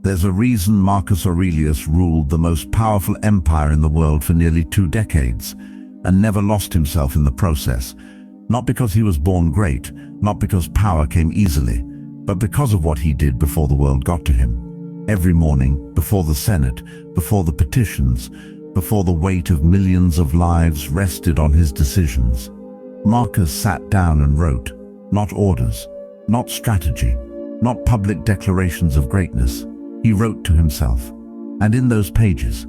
There's a reason Marcus Aurelius ruled the most powerful empire in the world for nearly 2 decades and never lost himself in the process. Not because he was born great, not because power came easily, but because of what he did before the world got to him. Every morning, before the Senate, before the petitions, before the weight of millions of lives rested on his decisions, Marcus sat down and wrote. Not orders, not strategy, not public declarations of greatness. He wrote to himself. And in those pages,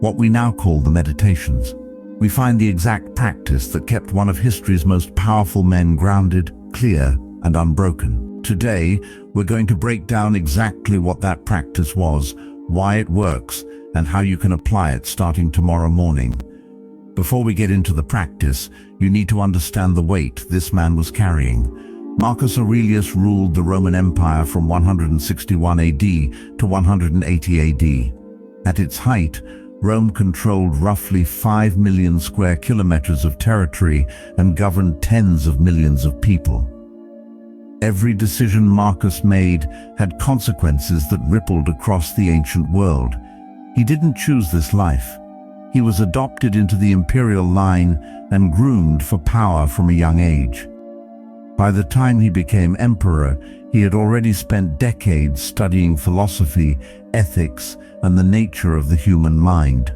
what we now call the Meditations, we find the exact practice that kept one of history's most powerful men grounded, clear, and unbroken. Today, we're going to break down exactly what that practice was, why it works, and how you can apply it starting tomorrow morning. Before we get into the practice, you need to understand the weight this man was carrying. Marcus Aurelius ruled the Roman Empire from 161 AD to 180 AD. At its height, Rome controlled roughly 5 million square kilometers of territory and governed tens of millions of people. Every decision Marcus made had consequences that rippled across the ancient world. He didn't choose this life. He was adopted into the imperial line and groomed for power from a young age. By the time he became emperor, he had already spent decades studying philosophy, ethics, and the nature of the human mind.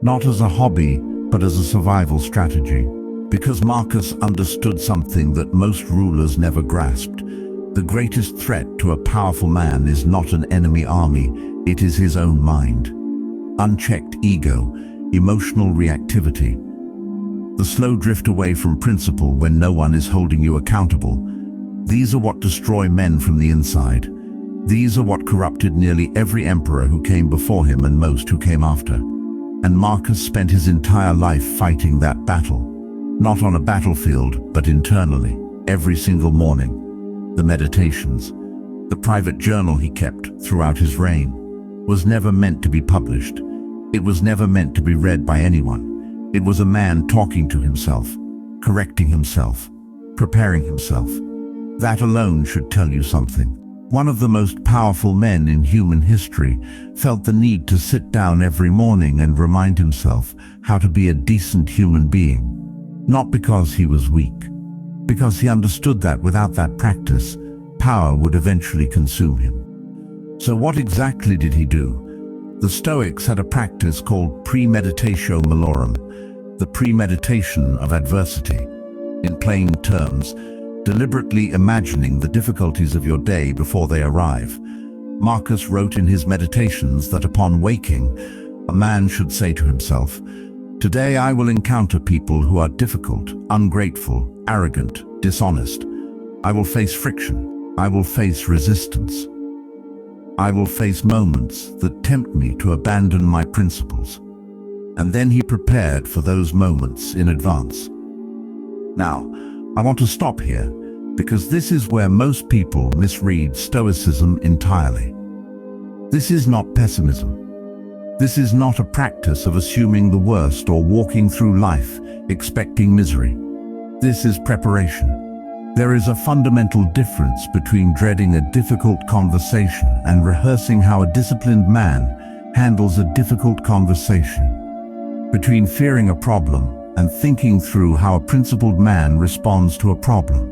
Not as a hobby, but as a survival strategy. Because Marcus understood something that most rulers never grasped. The greatest threat to a powerful man is not an enemy army, it is his own mind. Unchecked ego, emotional reactivity, the slow drift away from principle when no one is holding you accountable. These are what destroy men from the inside. These are what corrupted nearly every emperor who came before him and most who came after. And Marcus spent his entire life fighting that battle. Not on a battlefield, but internally, every single morning. The Meditations, the private journal he kept throughout his reign, was never meant to be published. It was never meant to be read by anyone. It was a man talking to himself, correcting himself, preparing himself. That alone should tell you something. One of the most powerful men in human history felt the need to sit down every morning and remind himself how to be a decent human being. Not because he was weak, because he understood that without that practice, power would eventually consume him. So what exactly did he do? The Stoics had a practice called premeditatio malorum, the premeditation of adversity. In plain terms, deliberately imagining the difficulties of your day before they arrive. Marcus wrote in his Meditations that upon waking, a man should say to himself, "Today I will encounter people who are difficult, ungrateful, arrogant, dishonest. I will face friction. I will face resistance. I will face moments that tempt me to abandon my principles." And then he prepared for those moments in advance. Now, I want to stop here, because this is where most people misread Stoicism entirely. This is not pessimism. This is not a practice of assuming the worst or walking through life expecting misery. This is preparation. There is a fundamental difference between dreading a difficult conversation and rehearsing how a disciplined man handles a difficult conversation. Between fearing a problem and thinking through how a principled man responds to a problem.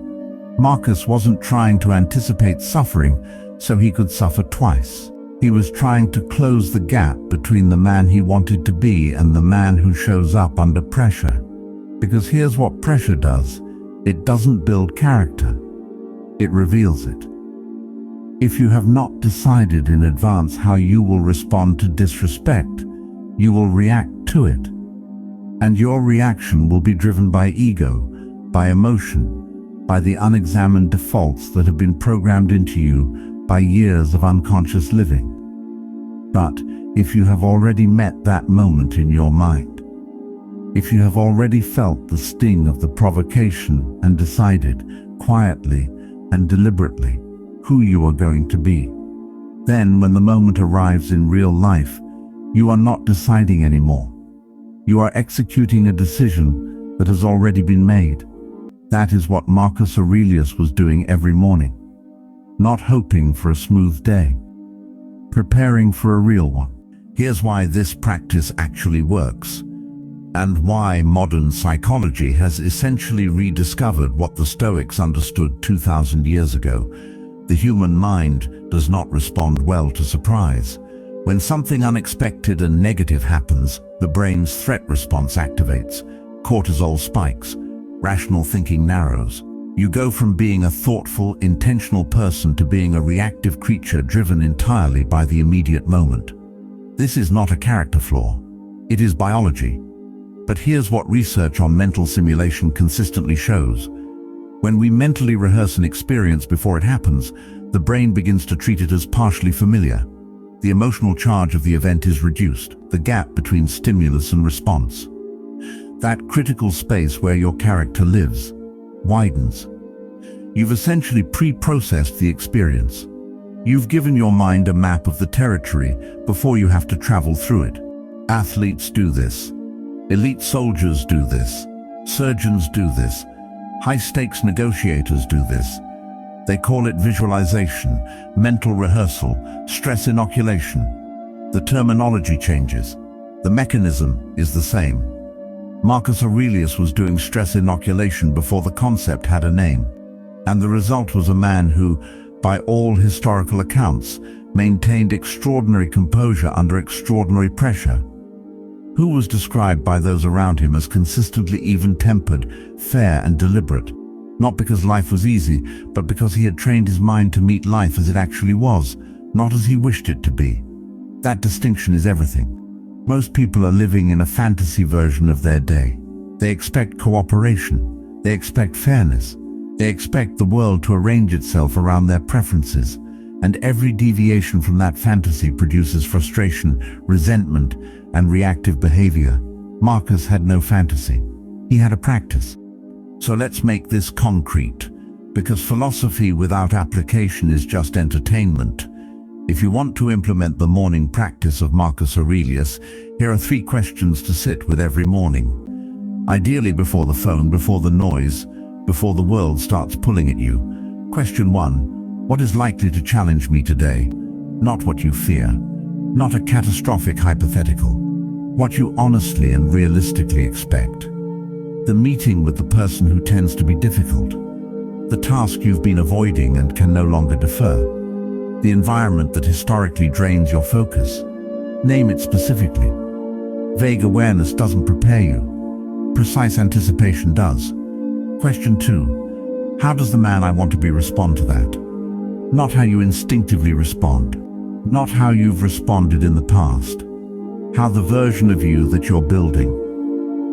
Marcus wasn't trying to anticipate suffering so he could suffer twice. He was trying to close the gap between the man he wanted to be and the man who shows up under pressure. Because here's what pressure does. It doesn't build character. It reveals it. If you have not decided in advance how you will respond to disrespect, you will react to it. And your reaction will be driven by ego, by emotion, by the unexamined defaults that have been programmed into you by years of unconscious living. But if you have already met that moment in your mind, if you have already felt the sting of the provocation and decided, quietly and deliberately, who you are going to be, then when the moment arrives in real life, you are not deciding anymore. You are executing a decision that has already been made. That is what Marcus Aurelius was doing every morning, not hoping for a smooth day, preparing for a real one. Here's why this practice actually works, and why modern psychology has essentially rediscovered what the Stoics understood 2,000 years ago. The human mind does not respond well to surprise. When something unexpected and negative happens, the brain's threat response activates. Cortisol spikes. Rational thinking narrows. You go from being a thoughtful, intentional person to being a reactive creature driven entirely by the immediate moment. This is not a character flaw. It is biology. But here's what research on mental simulation consistently shows. When we mentally rehearse an experience before it happens, the brain begins to treat it as partially familiar. The emotional charge of the event is reduced, the gap between stimulus and response. That critical space where your character lives widens. You've essentially pre-processed the experience. You've given your mind a map of the territory before you have to travel through it. Athletes do this. Elite soldiers do this. Surgeons do this. High-stakes negotiators do this. They call it visualization, mental rehearsal, stress inoculation. The terminology changes. The mechanism is the same. Marcus Aurelius was doing stress inoculation before the concept had a name. And the result was a man who, by all historical accounts, maintained extraordinary composure under extraordinary pressure. Who was described by those around him as consistently even-tempered, fair and deliberate. Not because life was easy, but because he had trained his mind to meet life as it actually was, not as he wished it to be. That distinction is everything. Most people are living in a fantasy version of their day. They expect cooperation. They expect fairness. They expect the world to arrange itself around their preferences. And every deviation from that fantasy produces frustration, resentment, and reactive behavior. Marcus had no fantasy. He had a practice. So let's make this concrete, because philosophy without application is just entertainment. If you want to implement the morning practice of Marcus Aurelius, here are 3 questions to sit with every morning. Ideally before the phone, before the noise, before the world starts pulling at you. Question 1. What is likely to challenge me today? Not what you fear. Not a catastrophic hypothetical. What you honestly and realistically expect. The meeting with the person who tends to be difficult. The task you've been avoiding and can no longer defer. The environment that historically drains your focus. Name it specifically. Vague awareness doesn't prepare you. Precise anticipation does. Question 2. How does the man I want to be respond to that? Not how you instinctively respond. Not how you've responded in the past. How the version of you that you're building.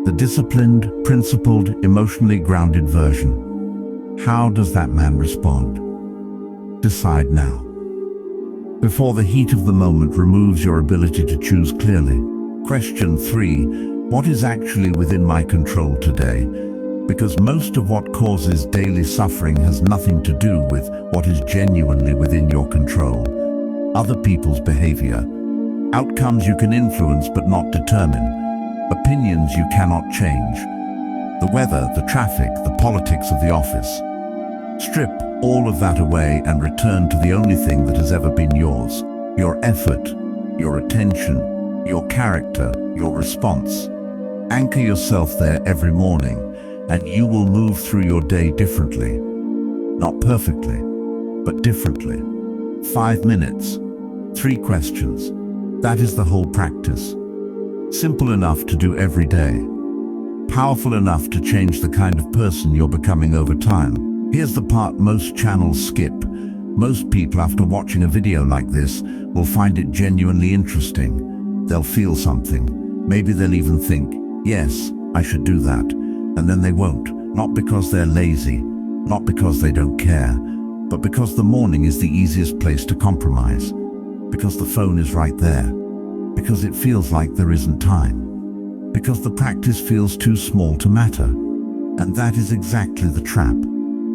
The disciplined, principled, emotionally grounded version. How does that man respond? Decide now. Before the heat of the moment removes your ability to choose clearly. Question 3. What is actually within my control today? Because most of what causes daily suffering has nothing to do with what is genuinely within your control. Other people's behavior. Outcomes you can influence but not determine. Opinions you cannot change. The weather, the traffic, the politics of the office. Strip all of that away and return to the only thing that has ever been yours. Your effort, your attention, your character, your response. Anchor yourself there every morning, and you will move through your day differently. Not perfectly, but differently. 5 minutes, 3 questions. That is the whole practice. Simple enough to do every day. Powerful enough to change the kind of person you're becoming over time. Here's the part most channels skip. Most people, after watching a video like this, will find it genuinely interesting. They'll feel something. Maybe they'll even think, yes, I should do that. And then they won't. Not because they're lazy, not because they don't care, but because the morning is the easiest place to compromise. Because the phone is right there. Because it feels like there isn't time. Because the practice feels too small to matter. And that is exactly the trap.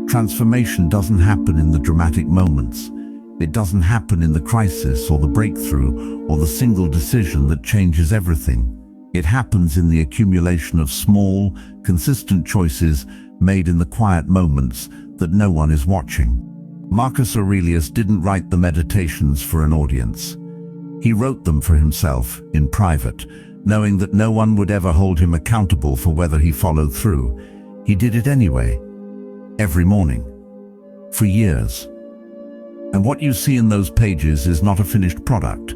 Transformation doesn't happen in the dramatic moments. It doesn't happen in the crisis or the breakthrough or the single decision that changes everything. It happens in the accumulation of small, consistent choices made in the quiet moments that no one is watching. Marcus Aurelius didn't write the Meditations for an audience. He wrote them for himself, in private, knowing that no one would ever hold him accountable for whether he followed through. He did it anyway, every morning, for years. And what you see in those pages is not a finished product.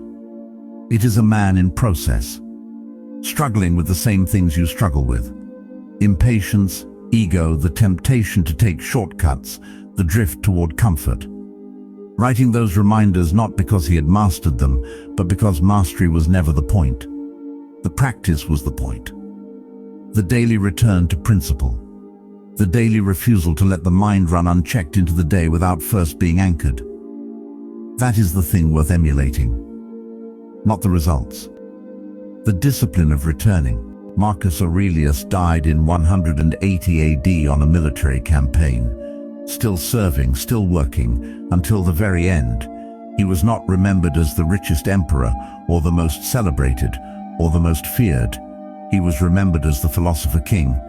It is a man in process, struggling with the same things you struggle with. Impatience, ego, the temptation to take shortcuts, the drift toward comfort. Writing those reminders not because he had mastered them, but because mastery was never the point. The practice was the point. The daily return to principle. The daily refusal to let the mind run unchecked into the day without first being anchored. That is the thing worth emulating, not the results. The discipline of returning. Marcus Aurelius died in 180 AD on a military campaign. Still serving, still working, until the very end. He was not remembered as the richest emperor, or the most celebrated, or the most feared. He was remembered as the philosopher king,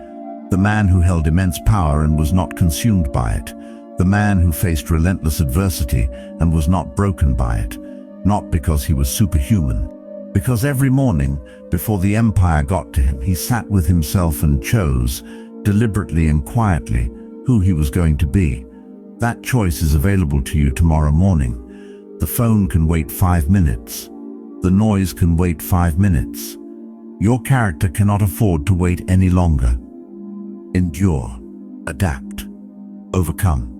the man who held immense power and was not consumed by it, the man who faced relentless adversity and was not broken by it, not because he was superhuman. Because every morning, before the empire got to him, he sat with himself and chose, deliberately and quietly, who he was going to be. That choice is available to you tomorrow morning. The phone can wait 5 minutes. The noise can wait 5 minutes. Your character cannot afford to wait any longer. Endure, adapt, overcome.